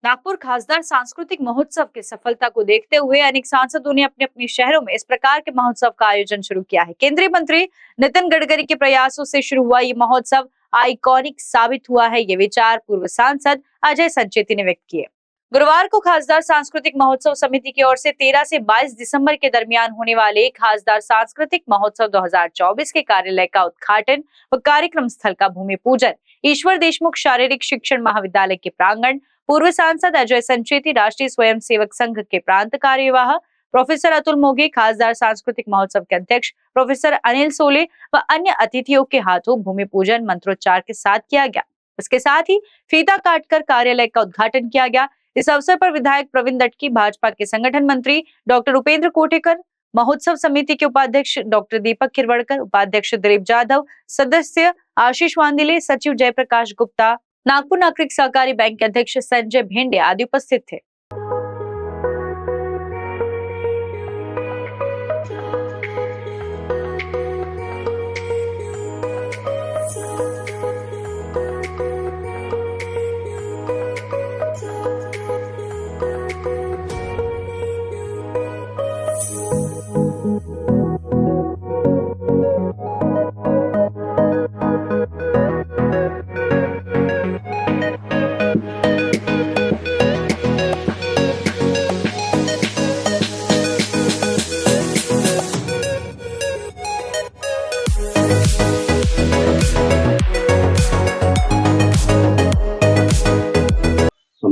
नागपुर खासदार सांस्कृतिक महोत्सव की सफलता को देखते हुए अनेक सांसदों ने अपने अपने शहरों में इस प्रकार के महोत्सव का आयोजन शुरू किया है। केंद्रीय मंत्री नितिन गडकरी के प्रयासों से शुरू हुआ ये महोत्सव आइकॉनिक साबित हुआ है। ये विचार पूर्व सांसद अजय संचेती ने व्यक्त किए। गुरुवार को खासदार सांस्कृतिक महोत्सव समिति की ओर से 13 से 22 दिसंबर के दरमियान होने वाले खासदार सांस्कृतिक महोत्सव 2024 के कार्यालय का उद्घाटन व कार्यक्रम स्थल का भूमि पूजन ईश्वर देशमुख शारीरिक शिक्षण महाविद्यालय के प्रांगण, पूर्व सांसद अजय संचेती, राष्ट्रीय स्वयंसेवक संघ के प्रांत कार्यवाह प्रोफेसर अतुल मोघे, खासदार सांस्कृतिक महोत्सव के अध्यक्ष प्रोफेसर अनिल सोले व अन्य अतिथियों के हाथों भूमि पूजन मंत्रोच्चार के साथ किया गया। इसके साथ ही फीता काटकर कार्यालय का उद्घाटन किया गया। इस अवसर पर विधायक प्रवीण दटकी, भाजपा के संगठन मंत्री डॉक्टर उपेंद्र कोटेकर, महोत्सव समिति के उपाध्यक्ष डॉक्टर दीपक खिरवड़कर, उपाध्यक्ष दिलीप जाधव, सदस्य आशीष वांदिले, सचिव जयप्रकाश गुप्ता, नागपुर नागरिक सहकारी बैंक के अध्यक्ष संजय भेंडे आदि उपस्थित थे।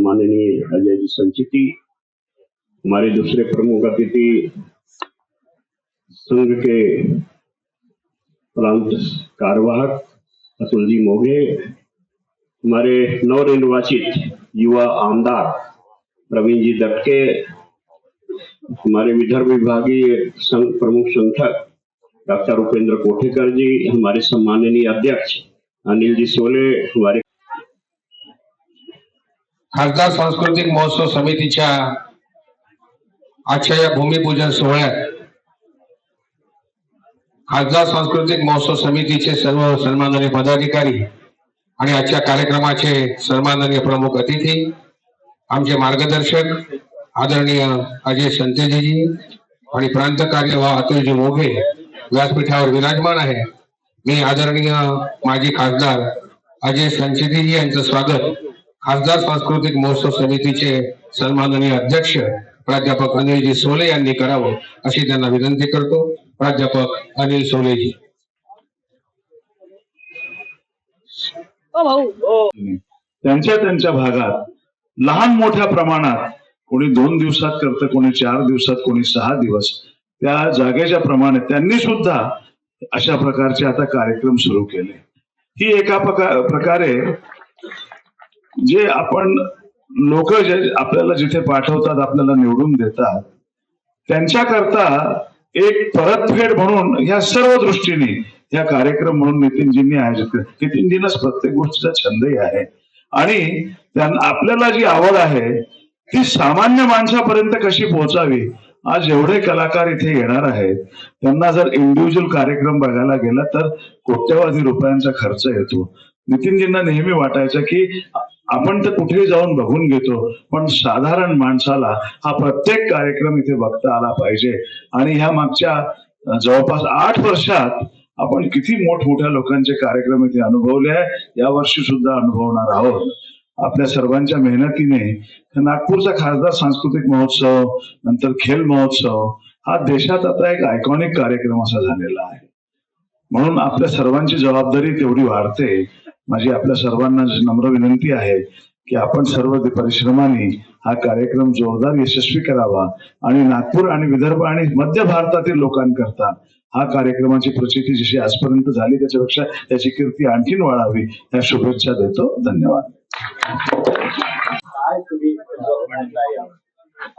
माननीय अजय जी संचेती, हमारे दूसरे प्रमुख अतिथि संघ के प्रांत कार्यवाहक अतुल जी मोघे, हमारे नवनिर्वाचित युवा आमदार प्रवीण जी दटके, हमारे विदर्भ विभागीय संघ प्रमुख संगठक डॉक्टर उपेंद्र कोटेकर जी, हमारे सम्माननीय अध्यक्ष अनिल जी सोले, हमारे खासदार सांस्कृतिक महोत्सव समितीच्या आजच्या या भूमिपूजन सोहळ्यात खासदार सांस्कृतिक महोत्सव समितीचे सर्व सन्माननीय पदाधिकारी आणि आजच्या कार्यक्रमाचे सन्माननीय प्रमुख अतिथी, आमचे मार्गदर्शक आदरणीय अजय संचेतीजी आणि प्रांत कार्यवाह अतुलजी मोघे व्यासपीठावर विराजमान आहे। मी आदरणीय माजी खासदार अजय संचेतीजी यांचं स्वागत खासदार सांस्कृतिक महोत्सव समितीचे सन्माननीय अध्यक्ष प्राध्यापक अनिलजी सोले यांनी करावं अशी त्यांना विनंती करतो। प्राध्यापक अनिल सोलेजी। त्यांच्या भागात लहान मोठ्या प्रमाणात कोणी 2 दिवसात करतं, कोणी 4 दिवसात, कोणी 6 दिवस, त्या जागेच्या प्रमाणे त्यांनी सुद्धा अशा प्रकारचे आता कार्यक्रम सुरू केले। ही एका प्रकारे जे आपण लोक जे आपल्याला जिथे पाठवतात, आपल्याला निवडून देतात, त्यांच्याकरता एक परतफेड म्हणून ह्या सर्व दृष्टीने ह्या कार्यक्रम म्हणून नितीनजींनी आयोजित केले। नितीनजींनाच प्रत्येक गोष्टीचा छंदही आहे आणि त्यांना आपल्याला जी आवड आहे ती सामान्य माणसापर्यंत कशी पोहोचावी। आज एवढे कलाकार इथे येणार आहेत, त्यांना जर इंडिव्हिज्युअल कार्यक्रम बघायला गेला तर कोट्यवधी रुपयांचा खर्च येतो। नितीनजींना नेहमी वाटायचं की आपण तर कुठेही जाऊन बघून घेतो, पण साधारण माणसाला हा प्रत्येक कार्यक्रम इथे बघता आला पाहिजे। आणि ह्या मागच्या जवळपास 8 वर्षात आपण किती मोठमोठ्या लोकांचे कार्यक्रम इथे अनुभवले आहे, या वर्षी सुद्धा अनुभवणार आहोत। आपल्या सर्वांच्या मेहनतीने नागपूरचा खासदार सांस्कृतिक महोत्सव, नंतर खेल महोत्सव हा देशात आता एक आयकॉनिक कार्यक्रम असा झालेला आहे। म्हणून आपल्या सर्वांची जबाबदारी तेवढी वाढते। माझी आपल्या सर्वांना नम्र विनंती आहे की आपण सर्व परिश्रमाने हा कार्यक्रम जोरदार यशस्वी करावा आणि नागपूर आणि विदर्भ आणि मध्य भारतातील लोकांकरता हा कार्यक्रमाची प्रचिती जशी आजपर्यंत झाली त्याच्यापेक्षा त्याची कीर्ती आणखीन वाढावी, या शुभेच्छा देतो। धन्यवाद।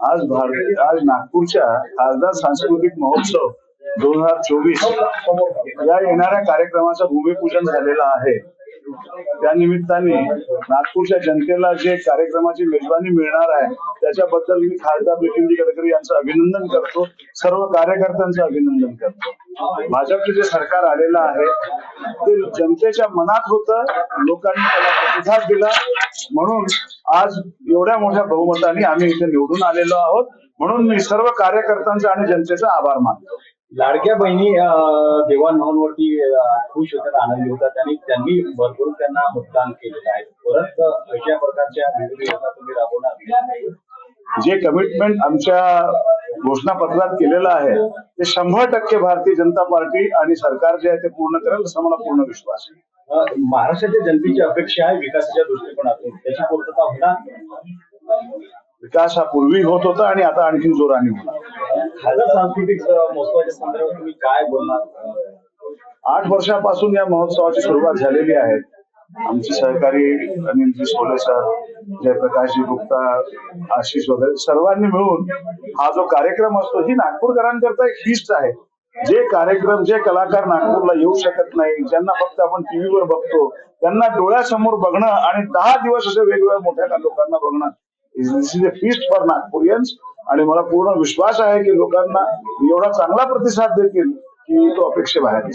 आज नागपूरच्या खासदार सांस्कृतिक महोत्सव 2024 या येणाऱ्या कार्यक्रमाचं भूमिपूजन झालेलं आहे। त्या निमित्ताने नागपूरच्या जनतेला जे कार्यक्रमाची मेजवानी मिळणार आहे त्याच्याबद्दल मी खासदार नितीन गडकरी यांचं अभिनंदन करतो, सर्व कार्यकर्त्यांचं अभिनंदन करतो। भाजपचे जे सरकार आलेलं आहे ते जनतेच्या मनात होतं, लोकांनी त्याला प्रतिसाद दिला, म्हणून आज एवढ्या मोठ्या बहुमताने आम्ही इथे निवडून आलेलो आहोत. म्हणून मी सर्व कार्यकर्त्यांचा आणि जनतेचा आभार मानतो. लाडक्या बहिणी देवाणघेवाणवरती खुश होतात, आनंदी होतात आणि त्यांनी भरपूर त्यांना मतदान केलेलं आहे. परत अशा प्रकारच्या विविध योजना तुम्ही राबवणार. जे कमिटमेंट आमच्या घोषणापत्रात केलेलं आहे ते 100% भारतीय जनता पार्टी आणि सरकार जे आहे ते पूर्ण करेल असा मला पूर्ण विश्वास आहे. महाराष्ट्राच्या जनतेची अपेक्षा आहे विकासाच्या दृष्टिकोनातून, त्याची पूर्तता होणार. विकास हा पूर्वी होत होता आणि आता आणखी जोराने होणार. खासदार सांस्कृतिक महोत्सवाच्या संदर्भात तुम्ही काय बोलणार? 8 वर्षापासून या महोत्सवाची सुरुवात झालेली आहे. आमचे सहकारी अनिलजी सोले सर, जयप्रकाशजी गुप्ता, आशिष वगैरे सर्वांनी मिळून हा जो कार्यक्रम असतो ही नागपूरकरांकरता एक फीस्ट आहे. जे कार्यक्रम, जे कलाकार नागपूरला येऊ शकत नाही, ज्यांना फक्त आपण टीव्हीवर बघतो, त्यांना डोळ्यासमोर बघणं आणि 10 दिवस असे वेगवेगळ्या मोठ्या लोकांना बघणं, दिस इज अ फीस्ट फॉर नागपुरियन्स. आणि मला पूर्ण विश्वास आहे की लोकांना एवढा चांगला प्रतिसाद देतील की तो अपेक्षेबाहेर आहे.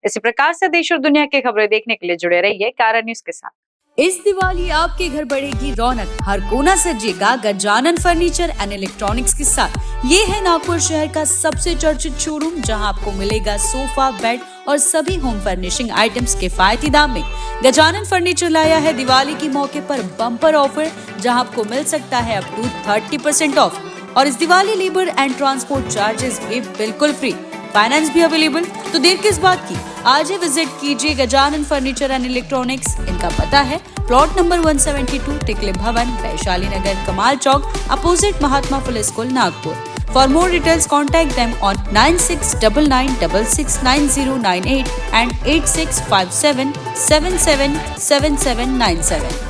इसी प्रकार से देश और दुनिया की खबरें देखने के लिए जुड़े रहिए कारण न्यूज के साथ। इस दिवाली आपके घर बढ़ेगी रौनक, हर कोना सजेगा गजानन फर्नीचर एंड इलेक्ट्रॉनिक्स के साथ। ये है नागपुर शहर का सबसे चर्चित शोरूम, जहां आपको मिलेगा सोफा, बेड और सभी होम फर्निशिंग आइटम्स किफायती दाम में। गजानन फर्नीचर लाया है दिवाली की मौके पर बम्पर ऑफर, जहां आपको मिल सकता है अप टू 30% ऑफ, और इस Diwali labour and transport charges भी बिल्कुल फ्री, फाइनेंस भी अवेलेबल। तो देर किस बात की, आज ही विजिट कीजिए गजानन फर्नीचर एंड इलेक्ट्रॉनिक्स। इनका पता है प्लॉट नंबर 172, टिकले भवन, Vaishali Nagar, Kamal Chowk, opposite Mahatma Phule school, Nagpur. For more details, contact them on 9699669098 and 8657777797.